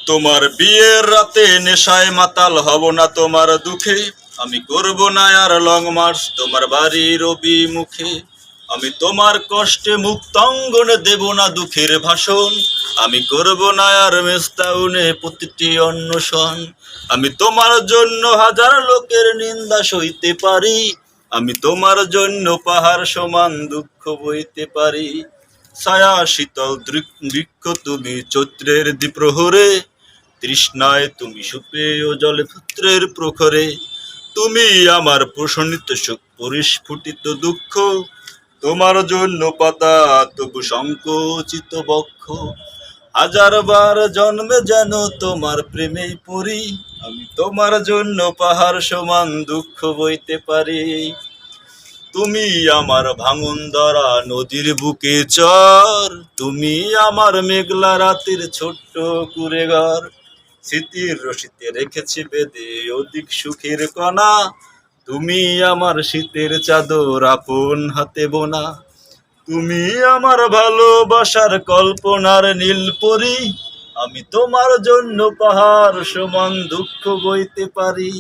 তোমার বিয়ের রাতে নেশায় মাতাল হব না তোমার দুঃখে, আমি করব না আর লং মার্চ তোমার বাড়ির অভিমুখে। আমি তোমার কষ্টে মুক্তাঙ্গনে দেব না দুঃখের ভাষণ, আমি করব না আর মেস্তাউনে প্রতিটি অন্বেষণ। আমি তোমার জন্য হাজার লোকের নিন্দা সইতে পারি, আমি তোমার জন্য পাহাড় সমান দুঃখ বইতে পারি। ছায়া শীতল বৃক্ষ তুমি চৈত্রের দ্বিপ্রহরে, তৃষ্ণায় তুমি সুপেয় জলে পুত্রের প্রখরে। তুমি আমার প্রশমিত সুখ পরিস্ফুটিত দুঃখ, তোমার জন্য পাতা তবু সংকোচিত বক্ষ। হাজার বার জন্মে যেন তোমার প্রেমে পড়ি, আমি তোমার জন্য পাহাড় সমান দুঃখ বইতে পারি। তুমি আমার ভাঙন ধরা নদীর বুকে চর, তুমি আমার মেঘলা রাতের ছোট্ট কুঁড়ে ঘর। স্মৃতির রশিতে রেখেছি বেঁধে অধিক সুখের কণা, তুমি আমার শীতের চাদর আপন হাতে বোনা। তুমি আমার ভালোবাসার কল্পনার নীলপরি, আমি তোমার জন্য পাহাড় সমান দুঃখ বইতে পারি।